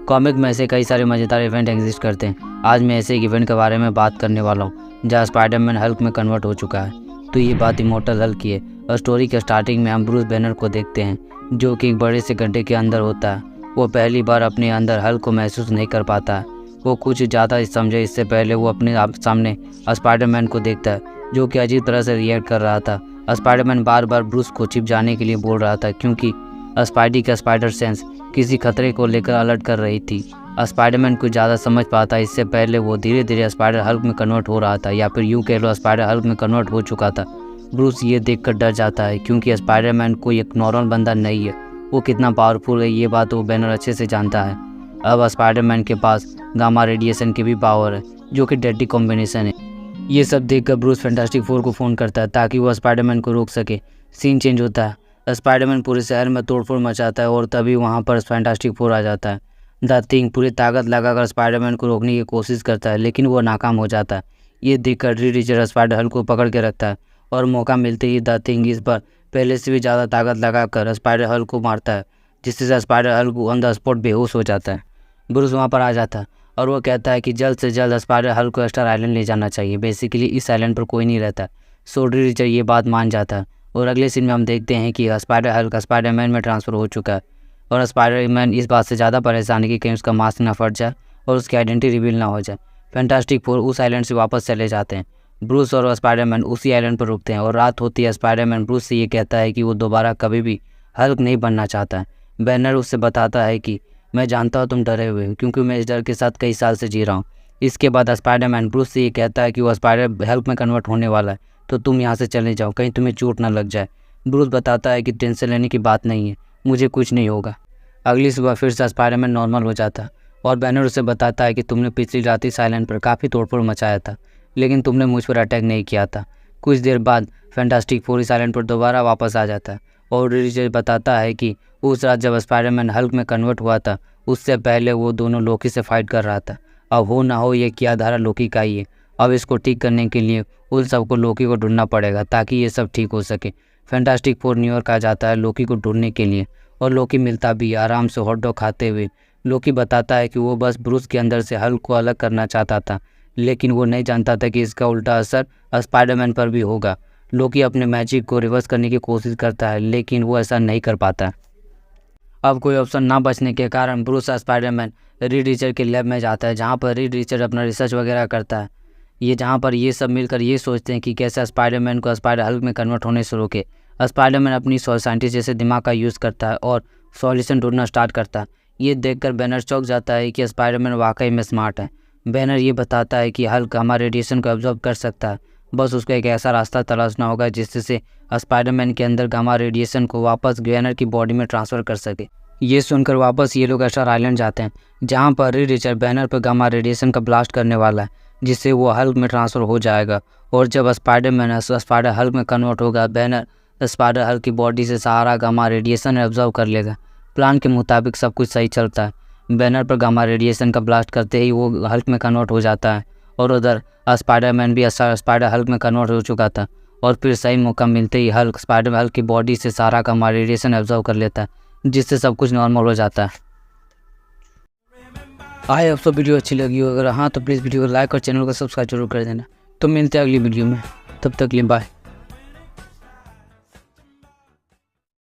Comic में ऐसे कई सारे मज़ेदार इवेंट एग्जिस्ट करते हैं। आज मैं ऐसे एक इवेंट के बारे में बात करने वाला हूँ जहाँ स्पाइडरमैन हल्क में कन्वर्ट हो चुका है। तो ये बात इमॉर्टल हल्क की है और स्टोरी के स्टार्टिंग में हम ब्रूस बैनर को देखते हैं जो कि एक बड़े से गड्ढे के अंदर होता है। वो पहली बार अपने अंदर हल्क को महसूस नहीं कर पाता है। वो कुछ ज़्यादा समझे इससे पहले वो अपने सामने स्पाइडरमैन को देखता है जो कि अजीब तरह से रिएक्ट कर रहा था। स्पाइडरमैन बार बार ब्रूस को छिप जाने के लिए बोल रहा था क्योंकि स्पाइडी का स्पाइडर सेंस किसी खतरे को लेकर अलर्ट कर रही थी। स्पाइडरमैन कुछ ज़्यादा समझ पाता इससे पहले वो धीरे धीरे स्पाइडर हल्क में कन्वर्ट हो रहा था, या फिर यूँ कह लो स्पाइडर हल्क में कन्वर्ट हो चुका था। ब्रूस ये देखकर डर जाता है क्योंकि स्पाइडरमैन कोई एक नॉर्मल बंदा नहीं है। वो कितना पावरफुल है ये बात वो बैनर अच्छे से जानता है। अब स्पाइडरमैन के पास गामा रेडिएशन की भी पावर है जो कि डेडली कॉम्बिनेशन है। ये सब देखकर ब्रूस फैंटास्टिक फोर को फ़ोन करता है ताकि वो स्पाइडरमैन को रोक सके। सीन चेंज होता है, स्पाइडरमैन पूरे शहर में तोड़फोड़ मचाता है और तभी वहाँ पर फैंटास्टिक फोर आ जाता है। द थिंग पूरी ताकत लगाकर स्पाइडरमैन को रोकने की कोशिश करता है लेकिन वो नाकाम हो जाता है। ये देखकर रीड रीचर स्पाइडर हल्क को पकड़ के रखता है और मौका मिलते ही द थिंग इस पर पहले से भी ज़्यादा ताकत लगाकर स्पाइडर हल्क को मारता है, जिससे spider Hulk on the spot बेहोश हो जाता है। ब्रूस वहाँ पर आ जाता है और वो कहता है कि जल्द से जल्द स्पाइडर हल्क को स्टार आइलैंड ले जाना चाहिए। बेसिकली इस आइलैंड पर कोई नहीं रहता। सो रीड रीचर ये बात मान जाता है और अगले सीन में हम देखते हैं कि स्पाइडर हल्क स्पाइडरमैन में ट्रांसफ़र हो चुका है और स्पाइडरमैन इस बात से ज़्यादा परेशान है कि कहीं उसका मास्क ना फट जाए और उसकी आइडेंटिटी रिवील ना हो जाए। फैंटास्टिक फोर उस आइलैंड से वापस चले जाते हैं। ब्रूस और स्पाइडरमैन उसी आइलैंड पर रुकते हैं और रात होती है। स्पाइडरमैन ब्रूस से ये कहता है कि वो दोबारा कभी भी हल्क नहीं बनना चाहता है। बैनर उससे बताता है कि मैं जानता हूँ तुम डरे हुए हो क्योंकि मैं इस डर के साथ कई साल से जी रहा हूँ। इसके बाद स्पाइडरमैन ब्रूस से ये कहता है कि वो स्पाइडर हल्क में कन्वर्ट होने वाला है, तो तुम यहाँ से चले जाओ, कहीं तुम्हें चोट ना लग जाए। ब्रूस बताता है कि टेंशन लेने की बात नहीं है, मुझे कुछ नहीं होगा। अगली सुबह फिर से स्पाइडरमैन नॉर्मल हो जाता है और बैनर उसे बताता है कि तुमने पिछली रात इस आइलैंड पर काफ़ी तोड़फोड़ मचाया था लेकिन तुमने मुझ पर अटैक नहीं किया था। कुछ देर बाद फैंटास्टिक फोर इस आइलैंड पर दोबारा वापस आ जाता है और रीचर बताता है कि उस रात जब स्पाइडरमैन हल्क में कन्वर्ट हुआ था उससे पहले वो दोनों लोकी से फाइट कर रहा था। अब हो ना हो ये किया धारा लोकी का ही है। अब इसको ठीक करने के लिए उन सबको लोकी को ढूंढना पड़ेगा ताकि ये सब ठीक हो सके। फैंटास्टिक फोर न्यूयॉर्क आ जाता है लोकी को ढूंढने के लिए और लोकी मिलता भी आराम से हॉट डॉग खाते हुए। लोकी बताता है कि वो बस ब्रूस के अंदर से हल्क को अलग करना चाहता था लेकिन वो नहीं जानता था कि इसका उल्टा असर स्पाइडरमैन पर भी होगा। लोकी अपने मैजिक को रिवर्स करने की कोशिश करता है लेकिन वो ऐसा नहीं कर पाता। अब कोई ऑप्शन ना बचने के कारण ब्रूस स्पाइडरमैन रीड रीचर के लैब में जाता है जहाँ पर रीड रीचर अपना रिसर्च वगैरह करता है। जहाँ पर ये सब मिलकर ये सोचते हैं कि कैसे स्पाइडरमैन को स्पाइडर हल्क में कन्वर्ट होने से रोके। स्पाइडरमैन अपनी साइंटिस्ट जैसे दिमाग का यूज़ करता है और सॉल्यूशन ढूंढना स्टार्ट करता है। ये देखकर बैनर चौंक जाता है कि स्पाइडरमैन वाकई में स्मार्ट है। बैनर ये बताता है कि हल्क गामा रेडिएशन को एब्जॉर्ब कर सकता है, बस उसको एक ऐसा रास्ता तलाशना होगा जिससे स्पाइडरमैन के अंदर गामा रेडिएशन को वापस बैनर की बॉडी में ट्रांसफ़र कर सके। ये सुनकर वापस ये लोग स्टार आइलैंड जाते हैं जहाँ पर रीड रीचर बैनर पर गामा रेडिएशन का ब्लास्ट करने वाला है जिससे वो हल्क में ट्रांसफ़र हो जाएगा। और जब स्पाइडरमैन स्पाइडर हल्क में कन्वर्ट होगा बैनर स्पाइडर हल्क की बॉडी से सारा गामा रेडिएशन एब्जॉर्ब कर लेगा। प्लान के मुताबिक सब कुछ सही चलता है। बैनर पर गामा रेडिएशन का ब्लास्ट करते ही वो हल्क में कन्वर्ट हो जाता है और उधर स्पाइडरमैन भी स्पाइडर हल्क में कन्वर्ट हो चुका था और फिर सही मौका मिलते ही स्पाइडर हल्क की बॉडी से सारा गामा रेडिएशन एब्जॉर्ब कर लेता है जिससे सब कुछ नॉर्मल हो जाता है। आई होप वीडियो अच्छी लगी हो, अगर हाँ तो प्लीज़ वीडियो को लाइक और चैनल को सब्सक्राइब जरूर कर देना। तो मिलते हैं अगली वीडियो में, तब तक के लिए बाय।